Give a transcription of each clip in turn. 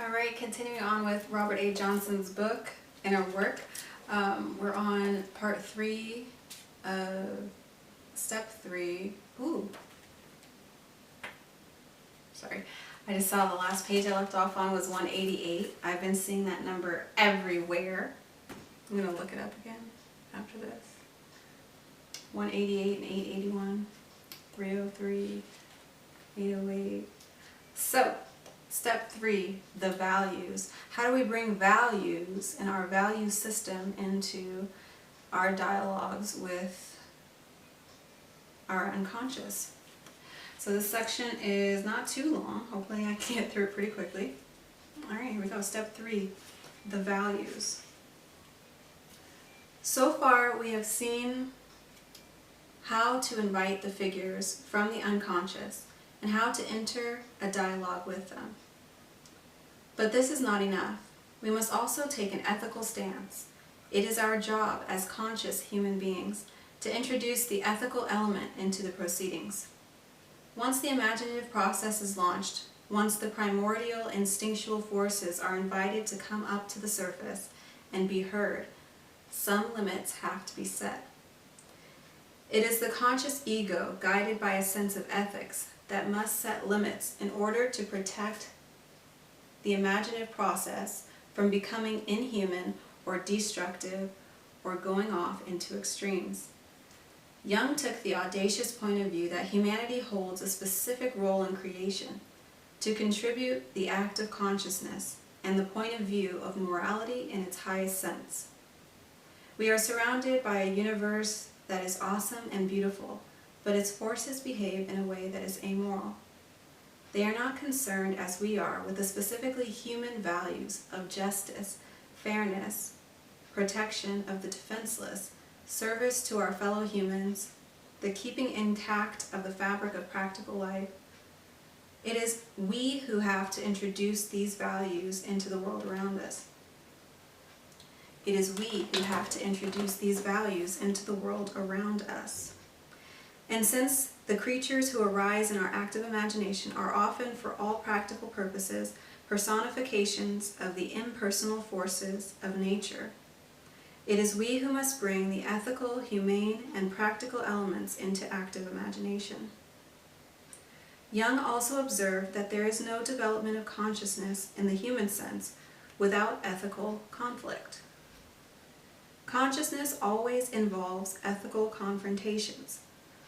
All right, continuing on with Robert A. Johnson's book, Inner Work. We're on part 3 of step 3. Sorry. I just saw the last page I left off on was 188. I've been seeing that number everywhere. I'm going to look it up again after this. 188 and 881, 303, 808. So, step 3, the values. How do we bring values and our value system into our dialogues with our unconscious? So this section is not too long. Hopefully I can get through it pretty quickly. Alright, here we go. Step 3, the values. So far we have seen how to invite the figures from the unconscious and how to enter a dialogue with them. But this is not enough. We must also take an ethical stance. It is our job as conscious human beings to introduce the ethical element into the proceedings. Once the imaginative process is launched, once the primordial instinctual forces are invited to come up to the surface and be heard, some limits have to be set. It is the conscious ego, guided by a sense of ethics, that must set limits in order to protect the imaginative process from becoming inhuman or destructive or going off into extremes. Jung took the audacious point of view that humanity holds a specific role in creation, to contribute the act of consciousness and the point of view of morality in its highest sense. We are surrounded by a universe that is awesome and beautiful, but its forces behave in a way that is amoral. They are not concerned, as we are, with the specifically human values of justice, fairness, protection of the defenseless, service to our fellow humans, the keeping intact of the fabric of practical life. It is we who have to introduce these values into the world around us. It is we who have to introduce these values into the world around us. And since the creatures who arise in our active imagination are often, for all practical purposes, personifications of the impersonal forces of nature, it is we who must bring the ethical, humane, and practical elements into active imagination. Jung also observed that there is no development of consciousness in the human sense without ethical conflict. Consciousness always involves ethical confrontations.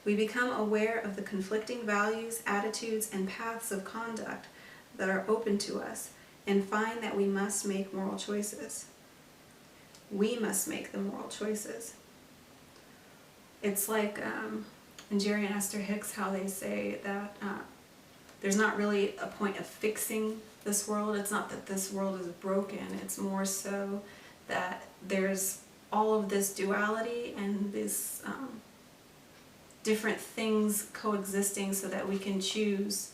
We become aware of the conflicting values, attitudes, and paths of conduct that are open to us and find that we must make moral choices. We must make the moral choices. It's like in Jerry and Esther Hicks, how they say that there's not really a point of fixing this world. It's not that this world is broken. It's more so that there's all of this duality and this different things coexisting so that we can choose.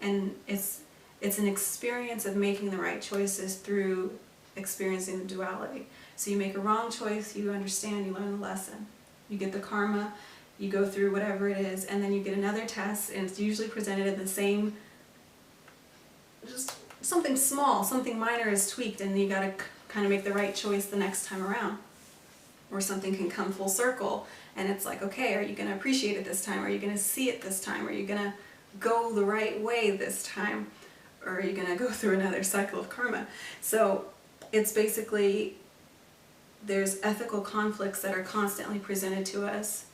And it's an experience of making the right choices through experiencing the duality. So you make a wrong choice, you understand, you learn the lesson. You get the karma, you go through whatever it is, and then you get another test, and it's usually presented in the same, just something small, something minor is tweaked, and you gotta kind of make the right choice the next time around. Or something can come full circle, and it's like, okay, are you going to appreciate it this time? Are you going to see it this time? Are you going to go the right way this time? Or are you going to go through another cycle of karma? So it's basically, there's ethical conflicts that are constantly presented to us.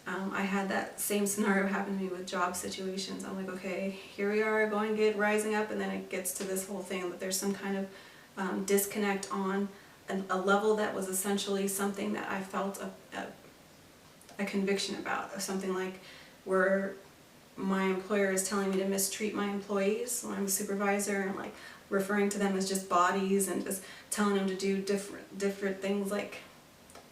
I had that same scenario happen to me with job situations. I'm like, okay, here we are going good, rising up, and then it gets to this whole thing that there's some kind of disconnect on a level that was essentially something that I felt a conviction about, or something like where my employer is telling me to mistreat my employees when I'm a supervisor, and like referring to them as just bodies and just telling them to do different things, like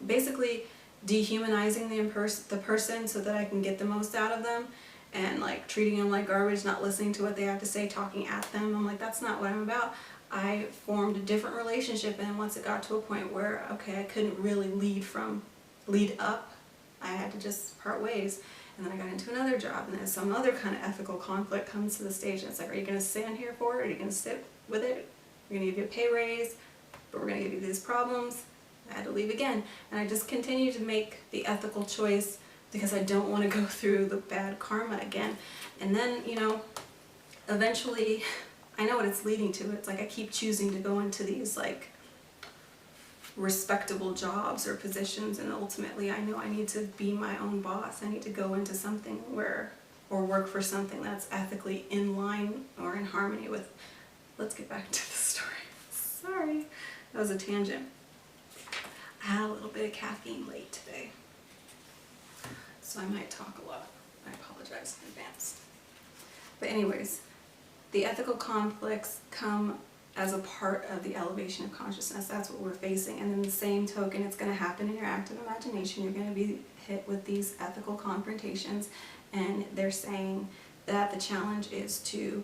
basically dehumanizing the person so that I can get the most out of them, and like treating them like garbage, not listening to what they have to say, talking at them. I'm like, that's not what I'm about. I formed a different relationship, and once it got to a point where, okay, I couldn't really lead up, I had to just part ways. And then I got into another job, and then some other kind of ethical conflict comes to the stage, and it's like, are you going to stand here for it? Are you going to sit with it? we're going to give you a pay raise, but we're going to give you these problems. I had to leave again. And I just continue to make the ethical choice because I don't want to go through the bad karma again. And then, you know, eventually, I know what it's leading to. It's like I keep choosing to go into these like respectable jobs or positions, and ultimately I know I need to be my own boss. I need to go into something where, or work for something that's ethically in line or in harmony with. Let's get back to the story. Sorry, that was a tangent. I had a little bit of caffeine late today, so I might talk a lot. I apologize in advance. But anyways, the ethical conflicts come as a part of the elevation of consciousness. That's what we're facing. And in the same token, it's going to happen in your active imagination. You're going to be hit with these ethical confrontations, and they're saying that the challenge is to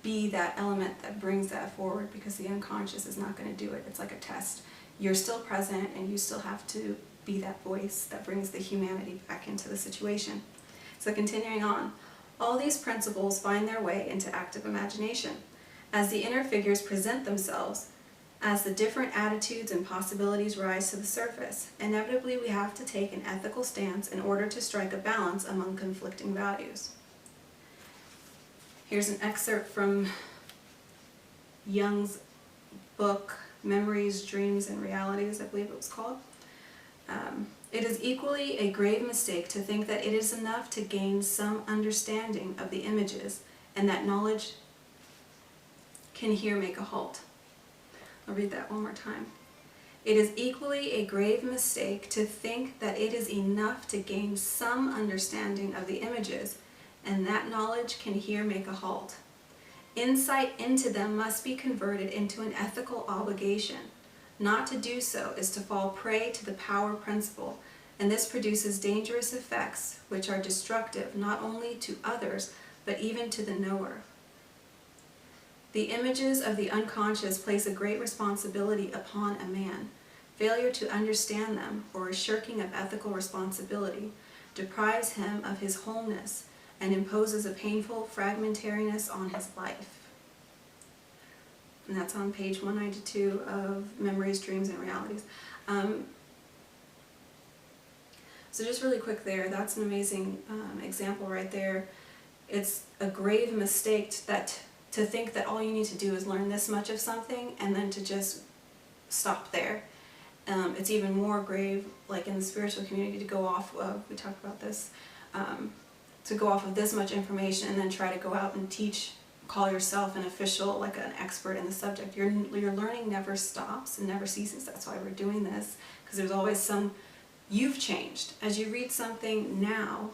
be that element that brings that forward, because the unconscious is not going to do it. It's like a test. You're still present, and you still have to be that voice that brings the humanity back into the situation. So continuing on, all these principles find their way into active imagination. As the inner figures present themselves, as the different attitudes and possibilities rise to the surface, inevitably we have to take an ethical stance in order to strike a balance among conflicting values. Here's an excerpt from Jung's book, Memories, Dreams, and Realities, I believe it was called. It is equally a grave mistake to think that it is enough to gain some understanding of the images, and that knowledge can here make a halt. I'll read that one more time. It is equally a grave mistake to think that it is enough to gain some understanding of the images, and that knowledge can here make a halt. Insight into them must be converted into an ethical obligation. Not to do so is to fall prey to the power principle, and this produces dangerous effects which are destructive not only to others, but even to the knower. The images of the unconscious place a great responsibility upon a man. Failure to understand them, or a shirking of ethical responsibility, deprives him of his wholeness and imposes a painful fragmentariness on his life. And that's on page 192 of Memories, Dreams, and Realities. So just really quick there, that's an amazing example right there. It's a grave mistake to think that all you need to do is learn this much of something and then to just stop there. It's even more grave, like in the spiritual community, to go off of, we talked about this, to go off of this much information and then try to go out and teach, call yourself an official, like an expert in the subject. Your learning never stops and never ceases. That's why we're doing this, because there's always you've changed. As you read something now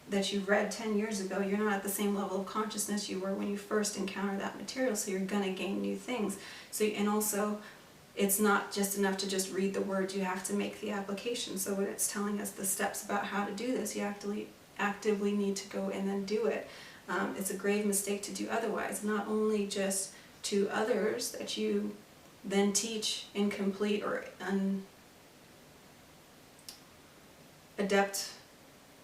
that you read 10 years ago, you're not at the same level of consciousness you were when you first encountered that material, so you're going to gain new things. And also, it's not just enough to just read the words, you have to make the application. So when it's telling us the steps about how to do this, you actively need to go in and do it. It's a grave mistake to do otherwise, not only just to others that you then teach incomplete or adept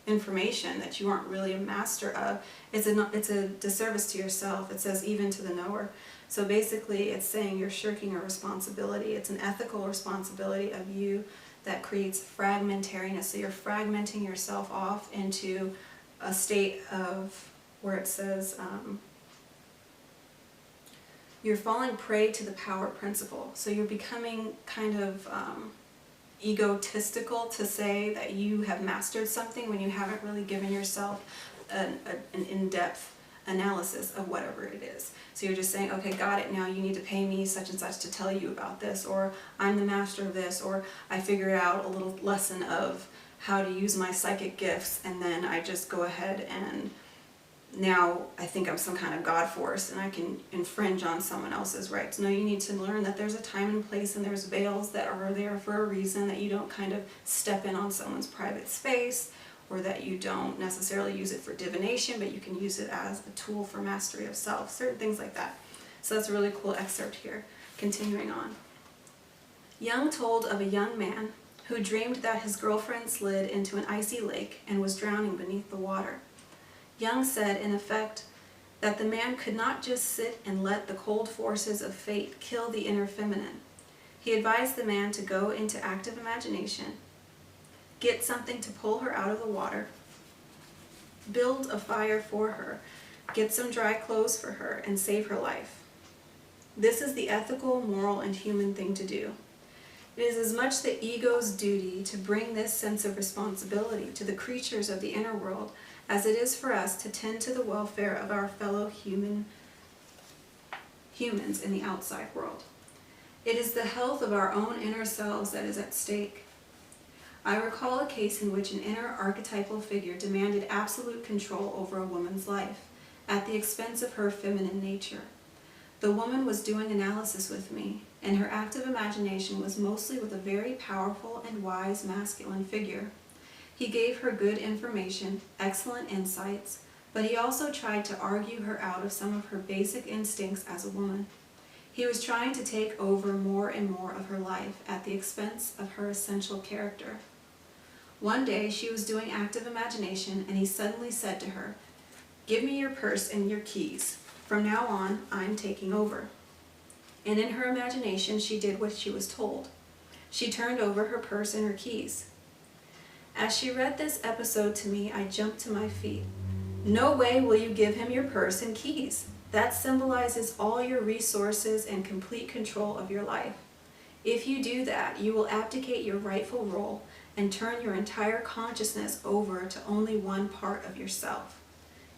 information that you aren't really a master of. It's a disservice to yourself. It says even to the knower. So basically it's saying you're shirking a responsibility. It's an ethical responsibility of you that creates fragmentariness. So you're fragmenting yourself off into a state of where it says you're falling prey to the power principle. So you're becoming kind of egotistical to say that you have mastered something when you haven't really given yourself an in-depth analysis of whatever it is. So you're just saying, okay, got it, now you need to pay me such and such to tell you about this, or I'm the master of this, or I figured out a little lesson of how to use my psychic gifts, and then I just go ahead and now I think I'm some kind of God force and I can infringe on someone else's rights. No, you need to learn that there's a time and place, and there's veils that are there for a reason, that you don't kind of step in on someone's private space, or that you don't necessarily use it for divination, but you can use it as a tool for mastery of self, certain things like that. So that's a really cool excerpt here. Continuing on. Jung told of a young man who dreamed that his girlfriend slid into an icy lake and was drowning beneath the water. Jung said, in effect, that the man could not just sit and let the cold forces of fate kill the inner feminine. He advised the man to go into active imagination, get something to pull her out of the water, build a fire for her, get some dry clothes for her, and save her life. This is the ethical, moral, and human thing to do. It is as much the ego's duty to bring this sense of responsibility to the creatures of the inner world as it is for us to tend to the welfare of our fellow humans in the outside world. It is the health of our own inner selves that is at stake. I recall a case in which an inner archetypal figure demanded absolute control over a woman's life, at the expense of her feminine nature. The woman was doing analysis with me, and her active imagination was mostly with a very powerful and wise masculine figure. He gave her good information, excellent insights, but he also tried to argue her out of some of her basic instincts as a woman. He was trying to take over more and more of her life at the expense of her essential character. One day she was doing active imagination, and he suddenly said to her, "Give me your purse and your keys. From now on, I'm taking over." And in her imagination, she did what she was told. She turned over her purse and her keys. As she read this episode to me, I jumped to my feet. No way will you give him your purse and keys. That symbolizes all your resources and complete control of your life. If you do that, you will abdicate your rightful role and turn your entire consciousness over to only one part of yourself.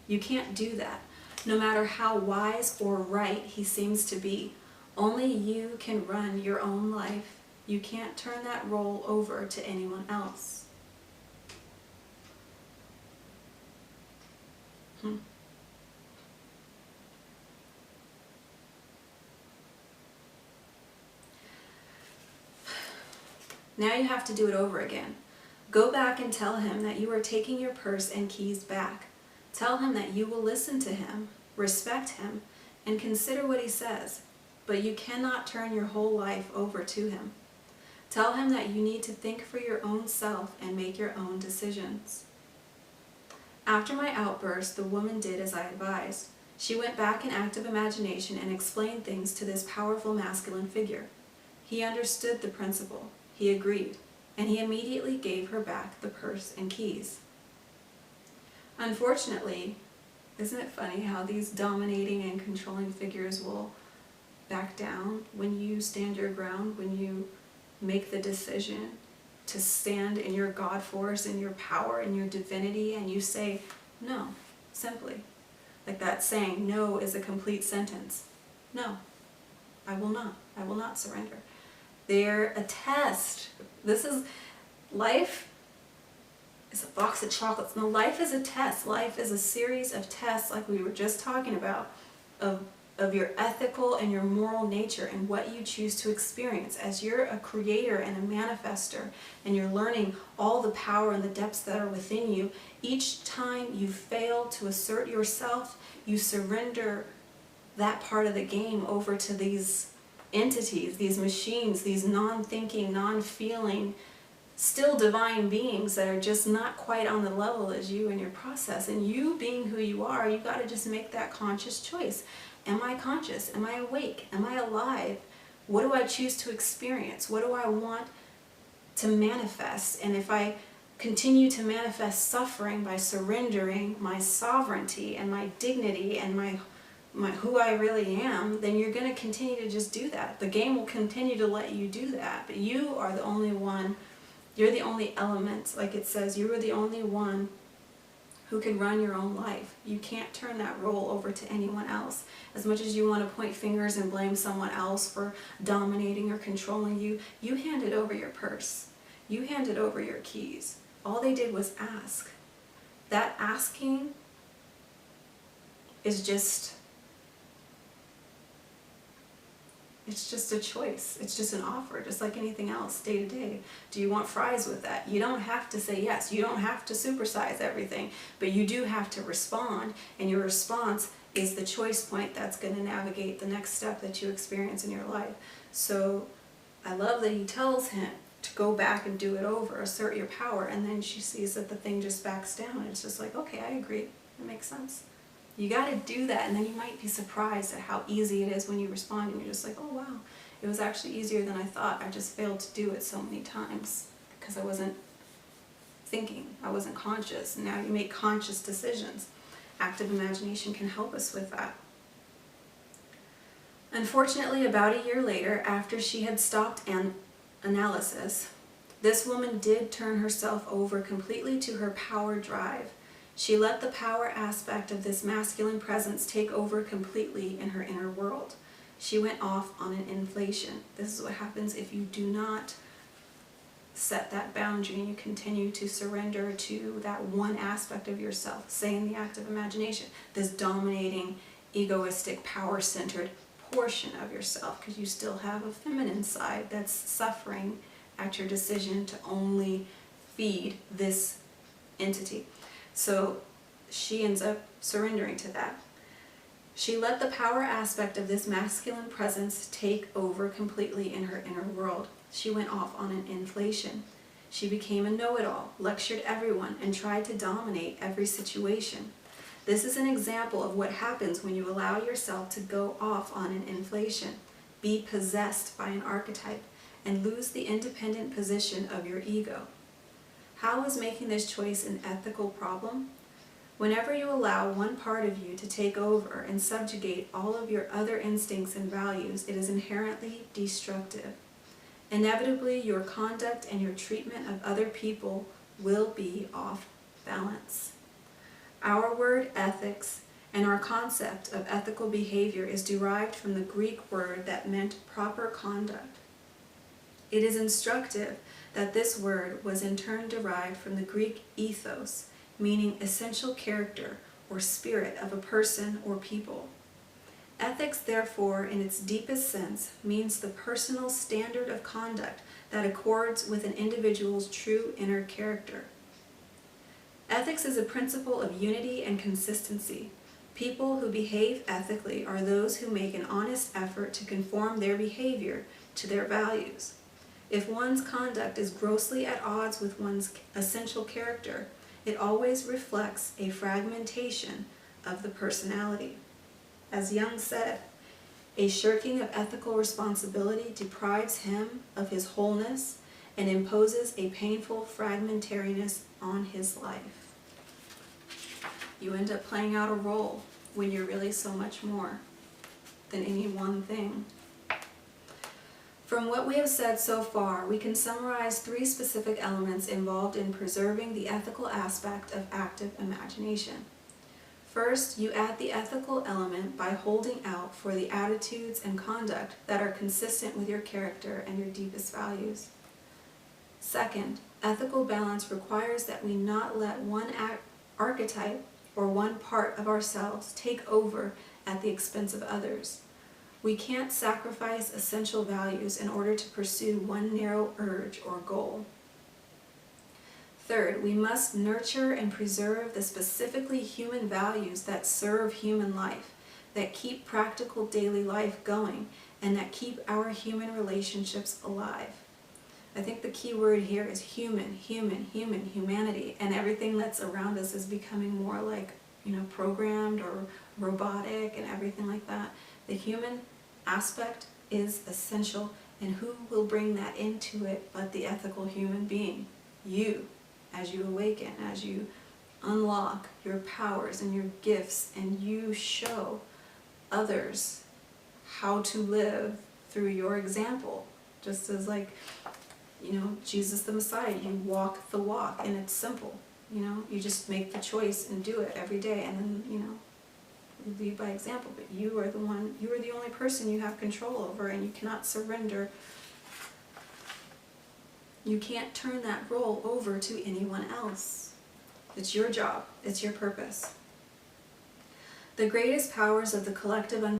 You can't do that, no matter how wise or right he seems to be. Only you can run your own life. You can't turn that role over to anyone else. Now you have to do it over again. Go back and tell him that you are taking your purse and keys back. Tell him that you will listen to him, respect him, and consider what he says, but you cannot turn your whole life over to him. Tell him that you need to think for your own self and make your own decisions. After my outburst, the woman did as I advised. She went back in active imagination and explained things to this powerful masculine figure. He understood the principle. He agreed, and he immediately gave her back the purse and keys. Unfortunately, isn't it funny how these dominating and controlling figures will back down when you stand your ground, when you make the decision to stand in your God force and your power and your divinity, and you say no, simply. Like that saying, no is a complete sentence. No, I will not. I will not surrender. They're a test. This is, life is a box of chocolates. No, life is a test. Life is a series of tests, like we were just talking about, of your ethical and your moral nature and what you choose to experience. As you're a creator and a manifester, and you're learning all the power and the depths that are within you, each time you fail to assert yourself, you surrender that part of the game over to these entities, these machines, these non-thinking, non-feeling, still divine beings that are just not quite on the level as you in your process. And you being who you are, you got to just make that conscious choice. Am I conscious? Am I awake? Am I alive? What do I choose to experience? What do I want to manifest? And if I continue to manifest suffering by surrendering my sovereignty and my dignity and my who I really am, then you're going to continue to just do that. The game will continue to let you do that. But you are the only one, you're the only element, like it says, you are the only one who can run your own life. You can't turn that role over to anyone else. As much as you want to point fingers and blame someone else for dominating or controlling you, you handed over your purse. You handed over your keys. All they did was ask. That asking is just, it's just a choice. It's just an offer, just like anything else, day to day. Do you want fries with that? You don't have to say yes. You don't have to supersize everything, but you do have to respond, and your response is the choice point that's going to navigate the next step that you experience in your life. So I love that he tells him to go back and do it over, assert your power, and then she sees that the thing just backs down. It's just like, okay, I agree. It makes sense. You got to do that, and then you might be surprised at how easy it is when you respond, and you're just like, oh wow, it was actually easier than I thought. I just failed to do it so many times because I wasn't thinking, I wasn't conscious. Now you make conscious decisions. Active imagination can help us with that. Unfortunately, about a year later, after she had stopped analysis, this woman did turn herself over completely to her power drive. She let the power aspect of this masculine presence take over completely in her inner world. She went off on an inflation. This is what happens if you do not set that boundary and you continue to surrender to that one aspect of yourself, say in the active imagination, this dominating, egoistic, power-centered portion of yourself, because you still have a feminine side that's suffering at your decision to only feed this entity. So she ends up surrendering to that. She let the power aspect of this masculine presence take over completely in her inner world. She went off on an inflation. She became a know-it-all, lectured everyone, and tried to dominate every situation. This is an example of what happens when you allow yourself to go off on an inflation, be possessed by an archetype, and lose the independent position of your ego. How is making this choice an ethical problem? Whenever you allow one part of you to take over and subjugate all of your other instincts and values, it is inherently destructive. Inevitably, your conduct and your treatment of other people will be off balance. Our word ethics and our concept of ethical behavior is derived from the Greek word that meant proper conduct. It is instructive that this word was in turn derived from the Greek ethos, meaning essential character or spirit of a person or people. Ethics, therefore, in its deepest sense, means the personal standard of conduct that accords with an individual's true inner character. Ethics is a principle of unity and consistency. People who behave ethically are those who make an honest effort to conform their behavior to their values. If one's conduct is grossly at odds with one's essential character, it always reflects a fragmentation of the personality. As Jung said, a shirking of ethical responsibility deprives him of his wholeness and imposes a painful fragmentariness on his life. You end up playing out a role when you're really so much more than any one thing. From what we have said so far, we can summarize 3 specific elements involved in preserving the ethical aspect of active imagination. First, you add the ethical element by holding out for the attitudes and conduct that are consistent with your character and your deepest values. Second, ethical balance requires that we not let one archetype or one part of ourselves take over at the expense of others. We can't sacrifice essential values in order to pursue one narrow urge or goal. Third, we must nurture and preserve the specifically human values that serve human life, that keep practical daily life going, and that keep our human relationships alive. I think the key word here is human, humanity, and everything that's around us is becoming more like, programmed or robotic and everything like that. The human aspect is essential, and who will bring that into it but the ethical human being? You, as you awaken, as you unlock your powers and your gifts, and you show others how to live through your example. Just as Jesus the Messiah, you walk the walk, and it's simple. You just make the choice and do it every day, and then, you lead by example. But you are the only person you have control over, and you cannot surrender. You can't turn that role over to anyone else. It's your job. It's your purpose. The greatest powers of the collective